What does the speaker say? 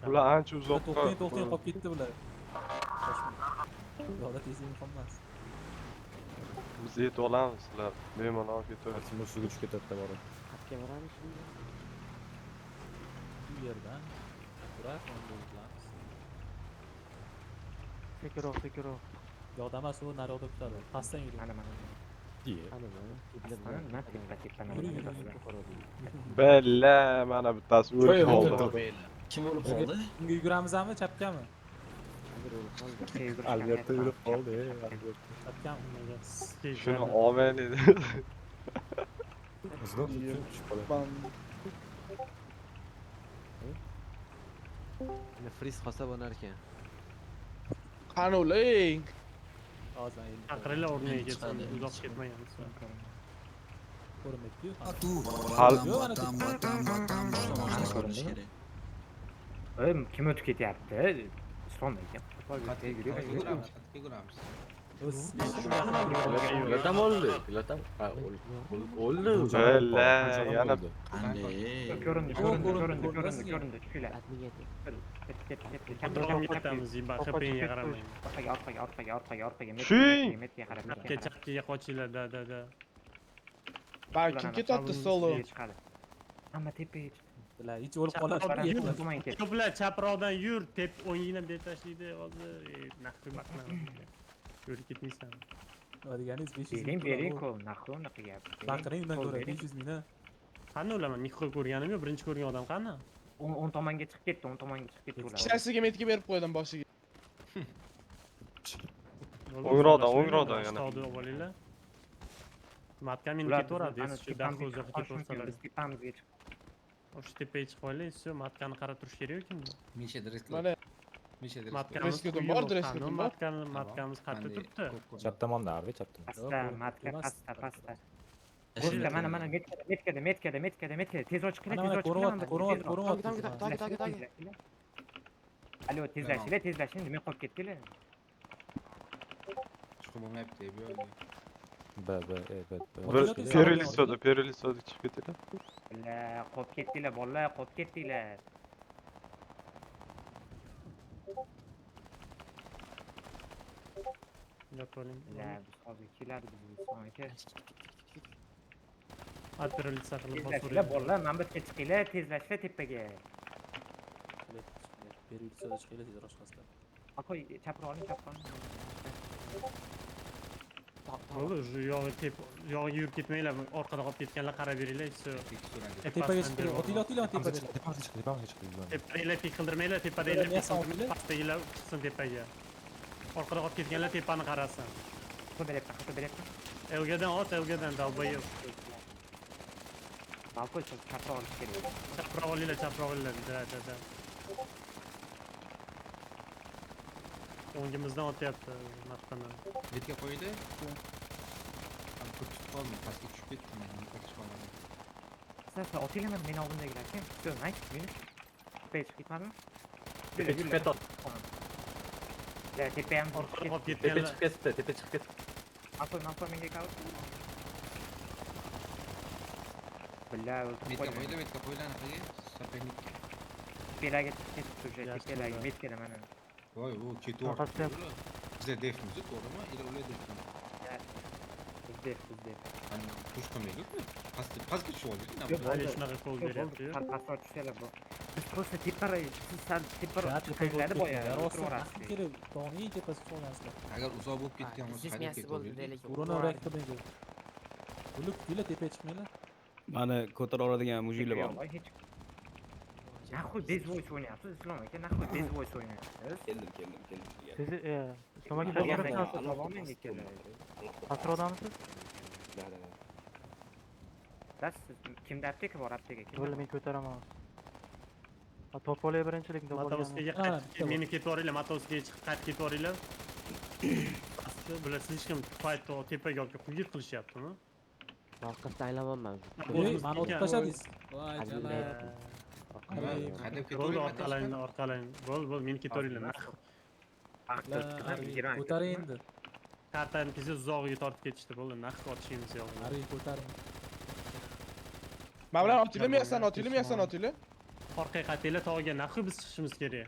Ular ancha uzoqqa. To'xtang qolib ketdi bular. Yo'lda tezlik muhim emas. Biz yetib olamiz, sizlar bemalol olib ketaverasiz. Maksimum suvga tushib ketadi borib. Qatga boramiz shunda. Bu yerdan turar, endi o'zlamiz. Sekiroq. Yo'qda emas, u naryoqda kutadi. Pastdan yuring. Mana. Iya. Qani mana. Pastdan nima teppa-teppa Yuring, narsa. yuring. Bella, mana bittasi o'lib qoldi. Kim o'lib qoldi? Unga yuguramizmi, chapkami? Hozir o'lib qoldi. Alberta o'lib qoldi. Alberta. Chapkami. Shuni olmayin edi. Знов tushib qoladi. Mana friz qolsa bo'lar ekan. Qani o'ling. Hozir endi Aqraylar o'rniga kelsin, uzoq ketmaymiz. ko'rinmaydi-ku. Kim o'tib ketyapti? Islom ekan. Pilotam o'ldi. Pilotam o'ldi. Bella, yana Ko'rindi. Tushinglar. Davom etamiz, BHPga qaramay. Orqaga. Tushing! Metga qarab. Chapkiga qochinglar, da. Bari kim ketyapti solo? Chiqadi. Hamma tepaga chiqdi. Bular hech o'lib qoladi. Tomonga ketdi. Ko'plar chaproqdan yur, tep o'ngingdan bet tashlaydi, hozir naqd maqnamiz. Yurib ketmaysan. Deganingiz 500 Bering, ko'l, naqd unaqa gap. Baqiring undan ko'ra 500 mingdan. Qani o'laman, Niko ko'rganim yo'q, birinchi ko'rgan odam qani? 10 tomonga chiqib ketdi, ular. Ikkitasiga metga berib qo'ydim boshiga. O'ngroqdan yana. Stodi olinglar. Matka meni ketaveradi, shu daxl uzoqqa ketaversalar. Tepamizga chiqdi. O'sha tepaga chiqib olaylik, shu matkani qarab turish kerak kimda? Misha drisk. Mana Misha drisk. Matkamiz Resketum bor, resketum bor. matkamiz qayerda turibdi? Chap tomonda, Arvi chap tomonda. Pastda, matka pastda. Bo'shda mana metkada. Tez och qila, tez och qila. Ko'ryapti. Alo, tezlashing, nima qolib ketdilar? Chiqib bo'lmayapti, bu yo'lga. Bir perilisoda chiqib ketdi. Qolib ketdilar, bolalar, qolib ketdilar. Yo'qoling. Biz hozir keladi bizning Islom aka. Operatsiya qilib Tezlashinglar, bosaveradi. bolalar, mana bu yerga chiqinglar, tezlashinglar tepaga. Berilsa chiqinglar tezroq chiqasizlar. Aqoy, chaproq oling. Bo'ldi, shu yog'iga yurib ketmanglar, orqada qolib ketganlar qarab beringlar, shu. Tepaga chiqing. Otinglar tepaga. Tepamga chiqdi. Tepagilar pik qildirmanglar, tepadagilar pik qildirmanglar, pastdagilar chiqsin tepaga. Orqada qolib ketganlar tepani qarasin. Qo'yberyapti. Elgadan ot, elgadan dalbayev. Balkoy chaproq olish kerak. Chaproq olinglar, da. O'ngimizdan otyapti maqtani. Betga qo'ydi. Ham ko'chib qoldim, pastga tushib ketdim. Men qochish qolmadim. Sizlar otinglar meni oldimdagilar aka. Ko'rmang, meni. Tepaga chiqib ketmadimi? Tepa ham Orqada qolib ketganlar. Tepa chiqib ketdi. Aqoy menga qal. Billa Betga qo'ydi, anaqa. Sapaynikka. tepaga chiqib tepaga metkada mana. Voy, u ketyapti. Bizda defmiz, to'g'rimi? Ular defmi. Bizda. Hani push qilmaylik-ku. Pastga tushib oldik. Hali shunaqa qo'l beryapti-yu. Pastga tushsalar bu. Biz просто sal tepa qiladi boya. Kerak, tog'ning tepasiga chiqolmaysizlar. Agar uzoq bo'lib ketgan bo'lsa, haydab ketaverdik. Urona o'rayotdi. O'lib tepaga chiqmanglar. Mana ko'tara oladigan mujiklar bor. Naxuy bez voice o'ynayapsiz, Islom aka, naxuy bez voice o'ynayapsiz. Keldim. Siz Islom aka Asrodamisiz? Siz kimda apteka bor, apteka kim? Bo'ldi, men ko'taraman. To'polay birinchilikda Matosga meni ketvoringlar, Matosga chiqib qaytib ketvoringlar. Bular слишком paytda tepaga olib quyi qilishyaptimi? Orqasidan aylanmayman. Mani otib tashladingiz. Voy jala. Haydab Bo'ldi, ketaverdik. orqalaring. Bo'ldi, meni ketvoringlar. Ko'taring endi. Kartani tez uzog'iga tortib ketishdi, bo'ldi, naqd otishimiz yo'q. Ari ko'taring. Mana bilan otinglar. orqaga qaytinglar, tog'ga naqi biz chiqishimiz kerak.